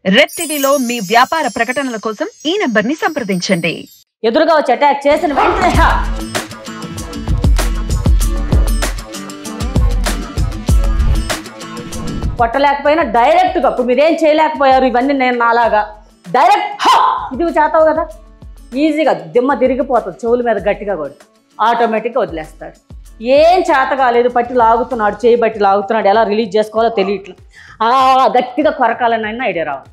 Red టీవీలో మీ వ్యాపార ప్రకటనల కోసం ఈ నంబర్ని సంప్రదించండి. ఎదురుగా వచ్చి అటాక్ చేసిన వెంటనే కొట్టలేకపోయినా డైరెక్ట్గా ఇప్పుడు మీరేం చేయలేకపోయారు ఇవన్నీ నేను నాలాగా డైరెక్ట్ ఇది చేతావు కదా ఈజీగా దిమ్మ తిరిగిపోతుంది చెవుల మీద గట్టిగా కూడా ఆటోమేటిక్గా వదిలేస్తాడు. ఏం చేత కాలేదు పట్టి లాగుతున్నాడు చేయి బట్టి లాగుతున్నాడు ఎలా రిలీజ్ చేసుకోవాలో తెలియట్లేదు గట్టిగా కొరకాలనైనా ఐడియా రావాలి.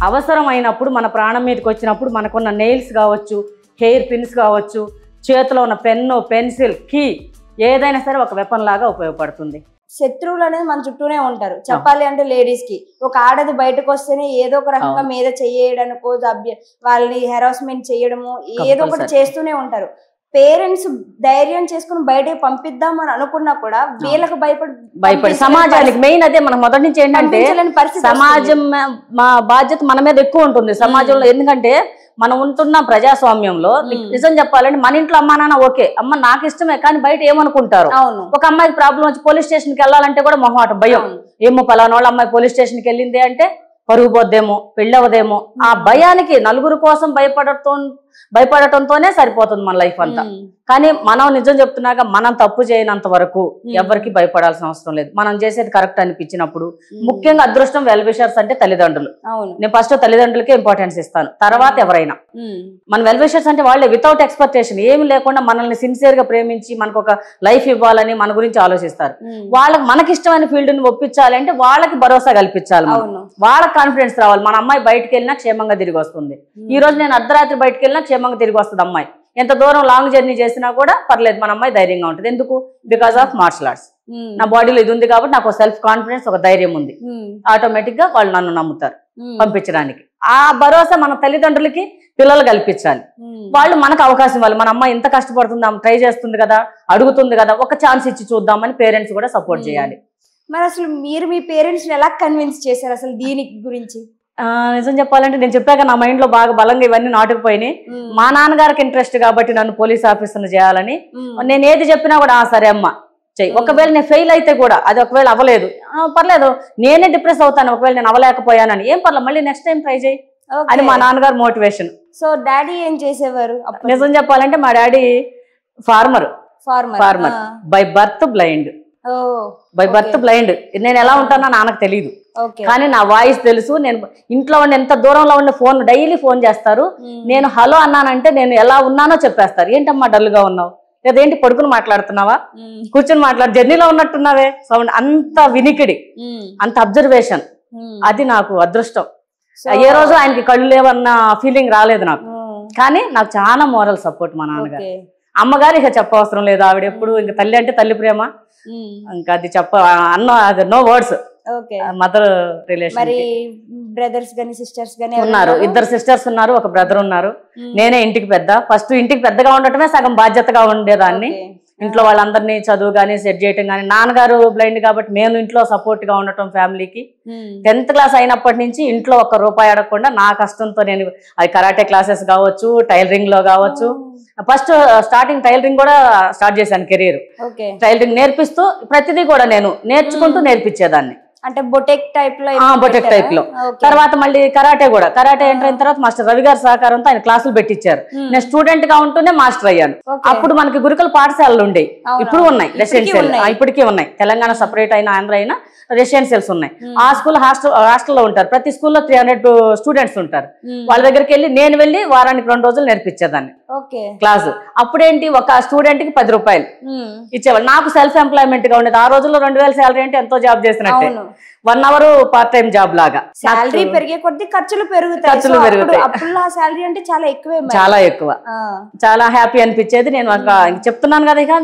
అవసరమైనప్పుడు మన ప్రాణం మీదకి వచ్చినప్పుడు మనకున్న నెయిల్స్ కావచ్చు హెయిర్ పిన్స్ కావచ్చు చేతిలో ఉన్న పెన్ను పెన్సిల్ కీ ఏదైనా సరే ఒక వెపన్ లాగా ఉపయోగపడుతుంది. శత్రువులు అనేది మన చుట్టూనే ఉంటారు. చెప్పాలి అంటే లేడీస్ కి ఒక ఆడది బయటకు వస్తేనే ఏదో ఒక రకంగా మీద చేయడానికో వాళ్ళని హెరాస్మెంట్ చేయడము ఏదో ఒకటి చేస్తూనే ఉంటారు. పేరెంట్స్ ధైర్యం చేసుకుని బయటకు పంపిద్దామని అనుకున్నా కూడా వీళ్ళకి భయపడి సమాజానికి మెయిన్ అదే మనం మొదటి నుంచి ఏంటంటే సమాజం మా బాధ్యత మన మీద ఎక్కువ ఉంటుంది సమాజంలో. ఎందుకంటే మనం ఉంటున్న ప్రజాస్వామ్యంలో నిజం చెప్పాలంటే మన ఇంట్లో అమ్మా నాన్న ఓకే అమ్మ నాకు ఇష్టమే కానీ బయట ఏమనుకుంటారు. ఒక అమ్మాయికి ప్రాబ్లం వచ్చి పోలీస్ స్టేషన్ కి వెళ్ళాలంటే కూడా మొహమాట భయం. ఏమో పలానా వాళ్ళ అమ్మాయి పోలీస్ స్టేషన్ కి వెళ్ళింది అంటే పరుగు పోద్దేమో పెళ్ళవదేమో ఆ భయానికి నలుగురు కోసం భయపడటంతోనే సరిపోతుంది మన లైఫ్ అంతా. కానీ మనం నిజం చెప్తున్నాక మనం తప్పు చేయనంత వరకు ఎవరికి భయపడాల్సిన అవసరం లేదు. మనం చేసేది కరెక్ట్ అనిపించినప్పుడు ముఖ్యంగా అదృష్టం వెల్ విషర్స్ అంటే తల్లిదండ్రులు. నేను ఫస్ట్ తల్లిదండ్రులకే ఇంపార్టెన్స్ ఇస్తాను తర్వాత ఎవరైనా. మన వెల్ విషర్స్ అంటే వాళ్ళే వితౌట్ ఎక్స్పెక్టేషన్ ఏమి లేకుండా మనల్ని సిన్సియర్ గా ప్రేమించి మనకు ఒక లైఫ్ ఇవ్వాలని మన గురించి ఆలోచిస్తారు. వాళ్ళకి మనకి ఇష్టమైన ఫీల్డ్ ని ఒప్పించాలి అంటే వాళ్ళకి భరోసా కల్పించాలి. వాళ్ళకి కాన్ఫిడెన్స్ రావాలి. మన అమ్మాయి బయటకు వెళ్ళినా క్షేమంగా తిరిగి వస్తుంది. ఈ రోజు నేను అర్ధరాత్రి బయటకు వెళ్ళినా క్షేమంగా తిరిగి వస్తుంది అమ్మాయి. ఎంత దూరం లాంగ్ జర్నీ చేసినా కూడా పర్లేదు మన అమ్మాయి ధైర్యంగా ఉంటుంది. ఎందుకు? Because of martial arts. నా బాడీలో ఇది ఉంది కాబట్టి నాకు సెల్ఫ్ కాన్ఫిడెన్స్ ఒక ధైర్యం ఉంది. ఆటోమేటిక్ గా వాళ్ళు నన్ను నమ్ముతారు పంపించడానికి. ఆ భరోసా మన తల్లిదండ్రులకి పిల్లలు కల్పించాలి. వాళ్ళు మనకు అవకాశం ఇవ్వాలి. మన అమ్మాయి ఇంత కష్టపడుతుంది ఆమె ట్రై చేస్తుంది కదా అడుగుతుంది కదా ఒక ఛాన్స్ ఇచ్చి చూద్దామని పేరెంట్స్ కూడా సపోర్ట్ చేయాలి. మరి అసలు మీరు మీ పేరెంట్స్ ఎలా కన్విన్స్ చేశారు అసలు దీనికి గురించి? నిజం చెప్పాలంటే నేను చెప్పాక నా మైండ్ లో బాగా బలంగా ఇవన్నీ నాటుకుపోయినాయి. మా నాన్నగారికి ఇంట్రెస్ట్ కాబట్టి నన్ను పోలీస్ ఆఫీసర్ని చేయాలని నేను ఏది చెప్పినా కూడా సరే అమ్మ చెయ్యి. ఒకవేళ నేను ఫెయిల్ అయితే కూడా అది ఒకవేళ అవ్వలేదు పర్లేదు నేనే డిప్రెస్ అవుతాను ఒకవేళ నేను అవ్వలేకపోయానని ఏం పర్లేదు మళ్ళీ నెక్స్ట్ టైం ట్రై చేయి అని మా నాన్నగారు మోటివేషన్. సో డాడీ ఏం చేసేవారు? నిజం చెప్పాలంటే మా daddy farmer by birth blind. నేను ఎలా ఉంటానో నాన్నకు తెలియదు కానీ నా వాయిస్ తెలుసు. నేను ఇంట్లో ఉండి ఎంత దూరంలో ఉండే ఫోన్ డైలీ ఫోన్ చేస్తారు. నేను హలో అన్నానంటే నేను ఎలా ఉన్నానో చెప్పేస్తారు. ఏంటమ్మా డల్గా ఉన్నావు లేదేంటి పడుకుని మాట్లాడుతున్నావా కూర్చొని మాట్లాడు జర్నీలో ఉన్నట్టున్నావే సౌండ్ అంత వినికిడి అంత అబ్జర్వేషన్ అది నాకు అదృష్టం. ఏ రోజు ఆయనకి కళ్ళు లేవన్న ఫీలింగ్ రాలేదు నాకు. కానీ నాకు చాలా మోరల్ సపోర్ట్ మా నాన్నగారు. అమ్మగారు ఇక చెప్పవసరం లేదు. ఆవిడ ఎప్పుడు ఇంక తల్లి అంటే తల్లి ప్రేమ ఇంకా అది అది నో వర్డ్స్. Mother relation. మరి బ్రదర్స్ గాని సిస్టర్స్ గాని ఉన్నారు. ఇద్దరు సిస్టర్స్ ఉన్నారు ఒక బ్రదర్ ఉన్నారు. నేనే ఇంటికి పెద్ద. ఫస్ట్ ఇంటికి పెద్దగా ఉండటమే సగం బాధ్యతగా ఉండేదాన్ని. ఇంట్లో వాళ్ళందరినీ చదువు గానీ సెట్ చేయటం గానీ నాన్నగారు బ్లైండ్ కాబట్టి నేను ఇంట్లో సపోర్ట్ గా ఉండటం ఫ్యామిలీకి. 10th క్లాస్ అయినప్పటి నుంచి ఇంట్లో ఒక్క రూపాయి అడగకుండా నా కష్టంతో నేను అది కరాటే క్లాసెస్ కావచ్చు టైలరింగ్ లో కావచ్చు. ఫస్ట్ స్టార్టింగ్ టైలరింగ్ కూడా స్టార్ట్ చేశాను కెరీర్. టైలరింగ్ నేర్పిస్తూ ప్రతిదీ కూడా నేను నేర్చుకుంటూ నేర్పించేదాన్ని. అంటే బొటెక్ టైప్ లో తర్వాత మళ్ళీ కరాటే కూడా కరాటే ఎంటర్ అయిన తర్వాత మాస్టర్ రవి గారి సహకారంతో ఆయన క్లాసులు పెట్టించారు. నేను స్టూడెంట్ గా ఉంటూనే మాస్టర్ అయ్యాను. అప్పుడు మనకి గురుకుల పాఠశాలలు ఉండేవి. ఇప్పుడు ఉన్నాయి రెసిడెన్షియల్ ఇప్పటికీ ఉన్నాయి. తెలంగాణ సపరేట్ అయినా ఆంధ్ర అయినా రెసిడెన్షియల్స్ ఉన్నాయి. ఆ స్కూల్ హాస్టల్లో ఉంటారు. ప్రతి స్కూల్లో 300 స్టూడెంట్స్ ఉంటారు. వాళ్ళ దగ్గరికి నేను వెళ్ళి వారానికి 2 రోజులు నేర్పించేదాన్ని క్లాసు. అప్పుడేంటి ఒక స్టూడెంట్ కి 10 రూపాయలు ఇచ్చేవాళ్ళు. నాకు సెల్ఫ్ ఎంప్లాయ్మెంట్ గా ఉండేది. ఆ రోజుల్లో 2000 శాలరీ అంటే ఎంతో జాబ్ చేసినట్టే. 1 అవర్ పార్ట్ టైం జాబ్ లాగా. శాలరీ పెరిగే కొద్ది ఖర్చులు పెరుగుతాయి. అప్పుడు శాలరీ అంటే చాలా ఎక్కువ చాలా హ్యాపీ అనిపించేది. నేను చెప్తున్నాను కదా ఇక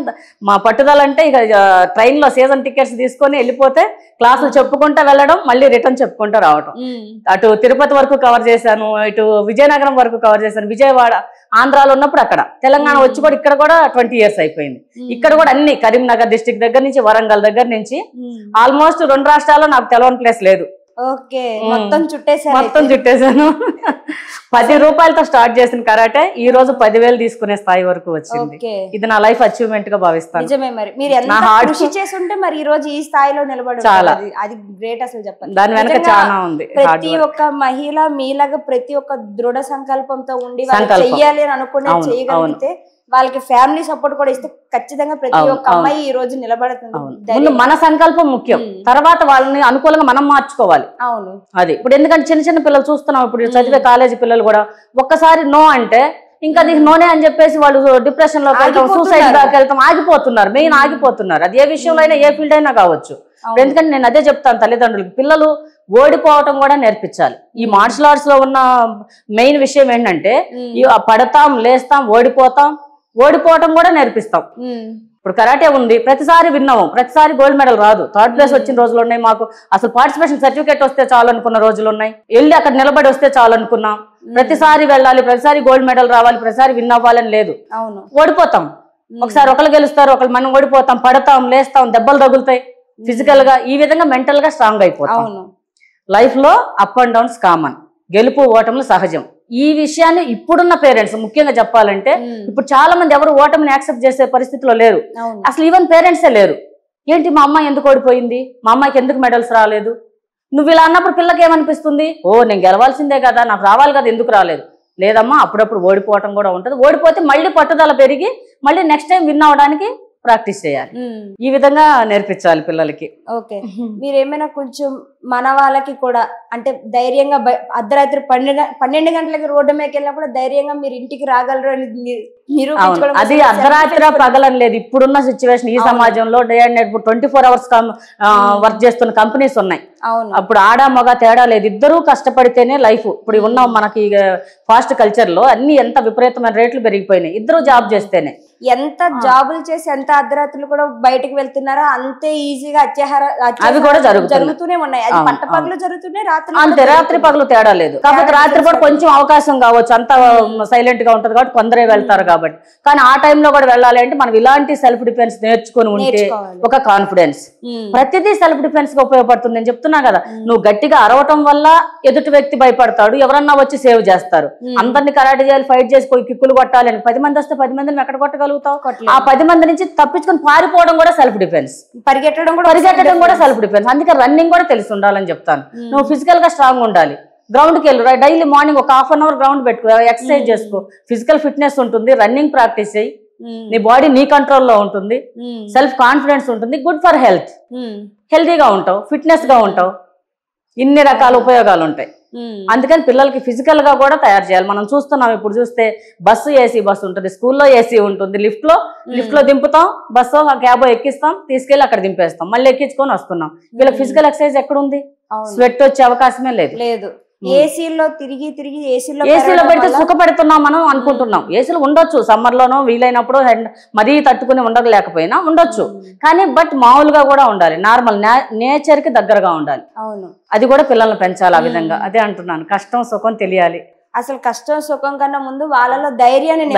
మా పట్టుదల అంటే ఇక ట్రైన్ లో సీజన్ టికెట్స్ తీసుకొని వెళ్ళిపోతే క్లాసులు చెప్పుకుంటా వెళ్ళడం మళ్ళీ రిటర్న్ చెప్పుకుంటూ రావడం. అటు తిరుపతి వరకు కవర్ చేశాను ఇటు విజయనగరం వరకు కవర్ చేశాను. విజయవాడ ఆంధ్రాలో ఉన్నప్పుడు అక్కడ తెలంగాణ వచ్చి కూడా ఇక్కడ కూడా 20 years అయిపోయింది. ఇక్కడ కూడా అన్ని కరీంనగర్ డిస్ట్రిక్ట్ దగ్గర నుంచి వరంగల్ దగ్గర నుంచి ఆల్మోస్ట్ 2 రాష్ట్రాల్లో నాకు తెలవని ప్లేస్ లేదు. మొత్తం చుట్టేసాను. 10 రూపాయలతో స్టార్ట్ చేసిన కరాటే ఈ రోజు 10,000 తీసుకునే స్థాయి వరకు వచ్చింది. ఇది నా లైఫ్ అచీవ్మెంట్ గా భావిస్తాను. నిజమే. మరి మీరు ఎంత కృషి చేస్తుంటే మరి ఈ రోజు ఈ స్థాయిలో నిలబడి చాలా అది గ్రేట్ అసలు చెప్పండి. దాని వెనక చాలా ఉంది. ప్రతి ఒక్క మహిళ మీలాగా ప్రతి ఒక్క దృఢ సంకల్పంతో ఉండి చెయ్యాలి అని అనుకునే చేయగలిగితే వాళ్ళకి ఫ్యామిలీ సపోర్ట్ కూడా ఇస్తే ఖచ్చితంగా ప్రతి ఒక్క అమ్మాయి ఈ రోజు నిలబడుతుంది. ముందు మన సంకల్పం ముఖ్యం, తర్వాత వాళ్ళని అనుకూలంగా మనం మార్చుకోవాలి. అవును, అది ఇప్పుడు ఎందుకంటే చిన్న చిన్న పిల్లలు చూస్తున్నాం, ఇప్పుడు చదివే కాలేజీ పిల్లలు కూడా ఒక్కసారి నో అంటే ఇంకా అది నోనే అని చెప్పేసి వాళ్ళు డిప్రెషన్ లోకి వెళ్తాం, సూసైడ్ దాకా వెళ్తాం, ఆగిపోతున్నారు. మెయిన్ ఆగిపోతున్నారు. అది ఏ విషయంలో అయినా ఏ ఫీల్డ్ అయినా కావచ్చు. ఎందుకంటే నేను అదే చెప్తాను తల్లిదండ్రులకు, పిల్లలు ఓడిపోవటం కూడా నేర్పించాలి. ఈ మార్షల్ ఆర్ట్స్ లో ఉన్న మెయిన్ విషయం ఏంటంటే పడతాం, లేస్తాం, ఓడిపోవటం కూడా నేర్పిస్తాం. ఇప్పుడు కరాటే ఉంది, ప్రతిసారి విన్నాము, ప్రతిసారి గోల్డ్ మెడల్ రాదు. 3rd ప్లేస్ వచ్చిన రోజులు ఉన్నాయి. మాకు అసలు పార్టిసిపేషన్ సర్టిఫికేట్ వస్తే చాలు అనుకున్న రోజులు ఉన్నాయి. వెళ్ళి అక్కడ నిలబడి వస్తే చాలు అనుకున్నాం. ప్రతిసారి వెళ్ళాలి, ప్రతిసారి గోల్డ్ మెడల్ రావాలి, ప్రతిసారి విన్ అవ్వాలని లేదు. ఓడిపోతాం, ఒకసారి ఒకరు గెలుస్తారు, ఒకరు మనం ఓడిపోతాం, పడతాం, లేస్తాం, దెబ్బలు తగులుతాయి. ఫిజికల్ గా ఈ విధంగా మెంటల్ గా స్ట్రాంగ్ అయిపోతాం. లైఫ్ లో అప్ అండ్ డౌన్స్ కామన్, గెలుపు ఓటములు సహజం. ఈ విషయాన్ని ఇప్పుడున్న పేరెంట్స్ ముఖ్యంగా చెప్పాలంటే ఇప్పుడు చాలా మంది ఎవరు ఓటమిని యాక్సెప్ట్ చేసే పరిస్థితిలో లేరు. అసలు ఈవెన్ పేరెంట్సే లేరు. ఏంటి మా అమ్మాయి ఎందుకు ఓడిపోయింది, మా అమ్మాయికి ఎందుకు మెడల్స్ రాలేదు, నువ్వు ఇలా అన్నప్పుడు పిల్లకి ఏమనిపిస్తుంది, ఓ నేను గెలవాల్సిందే కదా, నాకు రావాలి కదా, ఎందుకు రాలేదు. లేదమ్మా, అప్పుడప్పుడు ఓడిపోవటం కూడా ఉంటుంది. ఓడిపోతే మళ్ళీ పట్టుదల పెరిగి మళ్ళీ నెక్స్ట్ టైం విన్ అవడానికి ప్రాక్టీస్ చేయాలి. ఈ విధంగా నేర్పించాలి పిల్లలకి. ఓకే, మీరేమైనా కొంచెం మన వాళ్ళకి కూడా అంటే ధైర్యంగా అర్ధరాత్రి 12 గంటలకి రోడ్డు మీదకి వెళ్ళినా కూడా ధైర్యంగా మీరు ఇంటికి రాగలరు అని నిరూపించుకోవడం. అది అర్ధరాత్రి పగలని లేదు. ఇప్పుడున్న సిచ్యువేషన్ ఈ సమాజంలో day and night 24 hours work చేస్తున్న కంపెనీస్ ఉన్నాయి. అప్పుడు ఆడ మగ తేడా లేదు, ఇద్దరూ కష్టపడితేనే లైఫ్. ఇప్పుడు ఉన్న మనకి ఫాస్ట్ కల్చర్ లో అన్ని ఎంత విపరీతమైన రేట్లు పెరిగిపోయినాయి, ఇద్దరు జాబ్ చేస్తేనే. ఎంత జాబులు చేసి ఎంత అర్ధరాత్రులు కూడా బయటకు వెళ్తున్నారో అంతే ఈజీగా అవి కూడా జరుగుతూనే ఉన్నాయి. అది పట్ట పగలు జరుగుతున్నాయి, అంతే, రాత్రి పగలు తేడా లేదు. కాకపోతే రాత్రి కూడా కొంచెం అవకాశం కావచ్చు, అంత సైలెంట్ గా ఉంటది కాబట్టి కొందరే వెళ్తారు కాబట్టి. కానీ ఆ టైంలో కూడా వెళ్ళాలి అంటే మనం ఇలాంటి సెల్ఫ్ డిఫెన్స్ నేర్చుకుని ఉంటే ఒక కాన్ఫిడెన్స్, ప్రతిదీ సెల్ఫ్ డిఫెన్స్ గా ఉపయోగపడుతుంది. నేను చెప్తున్నా కదా, నువ్వు గట్టిగా అరవటం వల్ల ఎదుటి వ్యక్తి భయపడతాడు, ఎవరన్నా వచ్చి సేవ్ చేస్తారు. అందరినీ కరాటే చేయాలి, ఫైట్ చేసి పోయి కిక్కులు కొట్టాలి అని 10 మంది వస్తే 10 మందిని ఎక్కడ కొట్టగలుగుతావు? ఆ 10 మంది నుంచి తప్పించుకుని పారిపోవడం కూడా సెల్ఫ్ డిఫెన్స్, పరిగెట్టడం కూడా సెల్ఫ్ డిఫెన్స్. అందుకే రన్నింగ్ కూడా తెలిసి ఉండాలని చెప్తాను. నువ్వు ఫిజికల్ గా స్ట్రాంగ్ ఉండాలి. గ్రౌండ్కి వెళ్ళు, డైలీ మార్నింగ్ ఒక 1/2 hour గ్రౌండ్ పెట్టుకో, ఎక్సర్సైజ్ చేసుకో, ఫిజికల్ ఫిట్నెస్ ఉంటుంది, రన్నింగ్ ప్రాక్టీస్ చేయి, నీ బాడీ నీ కంట్రోల్లో ఉంటుంది, సెల్ఫ్ కాన్ఫిడెన్స్ ఉంటుంది, గుడ్ ఫర్ హెల్త్, హెల్తీగా ఉంటావు, ఫిట్నెస్ గా ఉంటావు, ఇన్ని రకాల ఉపయోగాలు ఉంటాయి. అందుకని పిల్లలకి ఫిజికల్ గా కూడా తయారు చేయాలి. మనం చూస్తున్నాం, ఇప్పుడు చూస్తే బస్సు ఏసీ బస్సు ఉంటుంది, స్కూల్లో ఏసీ ఉంటుంది, లిఫ్ట్ లో దింపుతాం, బస్సు క్యాబో ఎక్కిస్తాం, తీసుకెళ్లి అక్కడ దింపేస్తాం, మళ్ళీ ఎక్కించుకొని వస్తున్నాం. వీళ్ళకి ఫిజికల్ ఎక్సర్సైజ్ ఎక్కడుంది? స్వెట్ వచ్చే అవకాశమే లేదు. ఏసీలో తిరిగి ఏసీలో పెడితే సుఖపడుతున్నాం మనం అనుకుంటున్నాం. ఏసీలు ఉండొచ్చు, సమ్మర్ లోనో వీలైనప్పుడు మరీ తట్టుకుని ఉండలేకపోయినా ఉండొచ్చు, కానీ బట్ మామూలుగా కూడా ఉండాలి, నార్మల్ నేచర్ కి దగ్గరగా ఉండాలి. అది కూడా పిల్లల్ని పెంచాలి ఆ విధంగా. అదే అంటున్నాను, కష్టం సుఖం తెలియాలి. అసలు కష్టం సుఖం కన్నా ముందు వాళ్ళలో ధైర్యాన్ని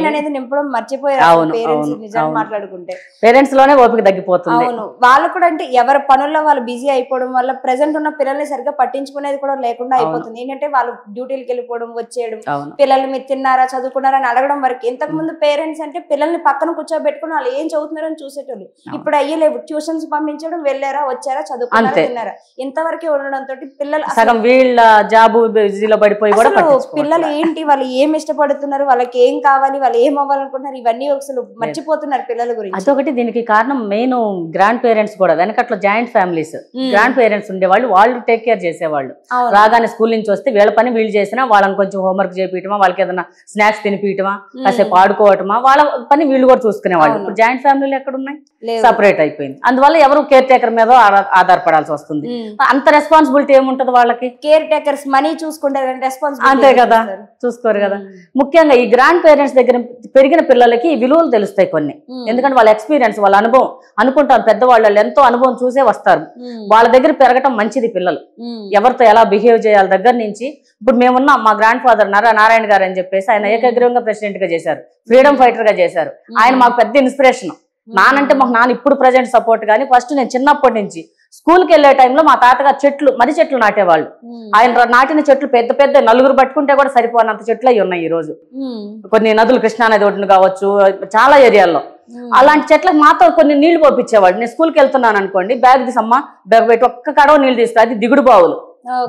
అనేది నింపడం మర్చిపోయారు పేరెంట్స్. నిజంగా మాట్లాడుకుంటే పేరెంట్స్ లోనే ఓపిక తగ్గిపోతుంది. అవును, వాళ్ళు కూడా అంటే ఎవరి పనుల్లో వాళ్ళు బిజీ అయిపోవడం వల్ల ప్రెసెంట్ ఉన్న పిల్లల్ని సరిగ్గా పట్టించుకునేది కూడా లేకుండా అయిపోతుంది. ఏంటంటే వాళ్ళు డ్యూటీలకు వెళ్ళిపోవడం, వచ్చేయడం, పిల్లలు మీరు తిన్నారా, చదువుకున్నారా అని అడగడం వరకు. ఇంతకు ముందు పేరెంట్స్ అంటే పిల్లల్ని పక్కన కూర్చోబెట్టుకుని వాళ్ళు ఏం చదువుతున్నారని చూసేటోళ్ళు. ఇప్పుడు అయ్యలేవు, ట్యూషన్స్ పంపించడం, వెళ్ళారా, వచ్చారా, చదువుకున్నారా, తిన్నారా, ఇంతవరకే ఉండడంతో పిల్లలు సగం వీళ్ళ జాబు బిజీలో పడిపోయి పిల్లలు ఏంటి, వాళ్ళు ఏం ఇష్టపడుతున్నారు, వాళ్ళకి ఏం కావాలి, వాళ్ళు ఏం అవ్వాలనుకుంటున్నారు, ఇవన్నీ అసలు మర్చిపోతున్నారు పిల్లల గురించి. అదొకటి దీనికి కారణం. మెయిన్ గ్రాండ్ పేరెంట్స్ కూడా, వెనకట్లో జాయింట్ ఫ్యామిలీస్, గ్రాండ్ పేరెంట్స్ ఉండేవాళ్ళు, వాళ్ళు టేక్ కేర్ చేసేవాళ్ళు. రాగానే స్కూల్ నుంచి వస్తే వీళ్ళ పని వీళ్ళు చేసినా వాళ్ళని కొంచెం హోంవర్క్ చేపించమా, వాళ్ళకి ఏదైనా స్నాక్స్ తినిపించమా, కాసేపు ఆడుకోవటమా, వాళ్ళ పని వీళ్ళు కూడా చూసుకునేవాళ్ళు. ఇప్పుడు జాయింట్ ఫ్యామిలీలు ఎక్కడ ఉన్నాయి? సపరేట్ అయిపోయింది. అందువల్ల ఎవరు కేర్ టేకర్ మీద ఆధారపడాల్సి వస్తుంది. అంత రెస్పాన్సిబిలిటీ ఏముంటది వాళ్ళకి? కేర్ టేకర్స్ మనీ చూసుకుంటారు, అంతే కదా, చూసుకోరు కదా. ముఖ్యంగా ఈ గ్రాండ్ పేరెంట్స్ దగ్గర పెరిగిన పిల్లలకి విలువలు తెలుస్తాయి కొన్ని. ఎందుకంటే వాళ్ళ ఎక్స్పీరియన్స్, వాళ్ళ అనుభవం అనుకుంటారు. పెద్దవాళ్ళు ఎంతో అనుభవం చూసే వస్తారు. వాళ్ళ దగ్గర పెరగటం మంచిది. పిల్లలు ఎవరితో ఎలా బిహేవ్ చేయాలి దగ్గర నుంచి. ఇప్పుడు మేమున్నాం, మా గ్రాండ్ ఫాదర్ నారాయణ గారు అని చెప్పేసి, ఆయన ఏకగ్రీవంగా ప్రెసిడెంట్ గా చేశారు, ఫ్రీడమ్ ఫైటర్ గా చేశారు. ఆయన మాకు పెద్ద ఇన్స్పిరేషన్. నానంటే మాకు నాన్న ఇప్పుడు ప్రజెంట్ సపోర్ట్, కానీ ఫస్ట్ నేను చిన్నప్పటి నుంచి స్కూల్కి వెళ్ళే టైంలో మా తాతగారు మర్రి చెట్లు నాటేవాళ్ళు. ఆయన నాటిన చెట్లు పెద్ద పెద్ద 4 పట్టుకుంటే కూడా సరిపోనంత చెట్లు అవి ఉన్నాయి ఈ రోజు. కొన్ని నదులు కృష్ణానది ఒడ్డున కావచ్చు, చాలా ఏరియాల్లో అలాంటి చెట్లకు మాత్రం కొన్ని నీళ్లు పంపించేవాడు. నేను స్కూల్కి వెళ్తున్నాను అనుకోండి, బ్యాగ్ తీసమ్మా, బ్యాగ్ పెట్టి ఒక్క కడవ నీళ్ళు తీసుకురా, అది దిగుడు బావులు,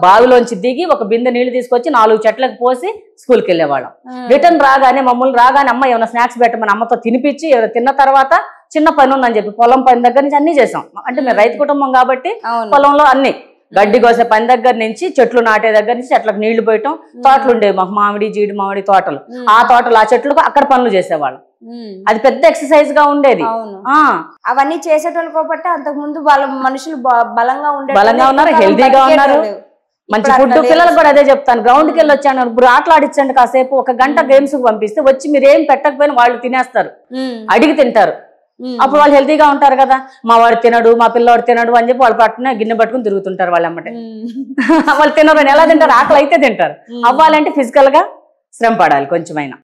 బావిలోంచి దిగి ఒక బిందె నీళ్లు తీసుకొచ్చి 4 చెట్లకు పోసి స్కూల్కి వెళ్ళేవాళ్ళం. రిటర్న్ రాగానే మమ్మల్ని అమ్మ ఏమైనా స్నాక్స్ పెట్టమని అమ్మతో తినిపించి, తిన్న తర్వాత చిన్న పని ఉందని చెప్పి పొలం పని దగ్గర నుంచి అన్ని చేసాం. అంటే మేము రైతు కుటుంబం కాబట్టి పొలంలో అన్ని గడ్డి కోసే పని దగ్గర నుంచి చెట్లు నాటే దగ్గర నుంచి చెట్లకు నీళ్లు పోయటం, తోటలు ఉండేవి మాకు, మామిడి జీడి మామిడి తోటలు, ఆ తోటలు ఆ చెట్లకు అక్కడ పనులు చేసేవాళ్ళం. అది పెద్ద ఎక్సర్సైజ్ గా ఉండేది. అవన్నీ చేసేటోళ్ళు కాబట్టి అంతకు ముందు వాళ్ళ మనుషులు బలంగా ఉన్నారు, హెల్తీగా ఉన్నారు, మంచి ఫుడ్. పిల్లలకు కూడా అదే చెప్తాను, గ్రౌండ్కి వెళ్ళి వచ్చాను ఇప్పుడు ఆటలాడించండి కాసేపు, 1 గంట గేమ్స్ కు పంపిస్తే వచ్చి మీరు ఏం పెట్టకపోయినా వాళ్ళు తినేస్తారు, అడిగి తింటారు. అప్పుడు వాళ్ళు హెల్తీగా ఉంటారు కదా. మా వాడు తినడు, మా పిల్లవాడు తినడు అని చెప్పి వాళ్ళు పట్టుకుని గిన్నె పట్టుకుని తిరుగుతుంటారు. వాళ్ళు అమ్మటే వాళ్ళు తినరు అని ఎలా తింటారు? ఆకలి అయితే తింటారు. అవ్వాలంటే ఫిజికల్ గా శ్రమ పడాలి కొంచెమైనా.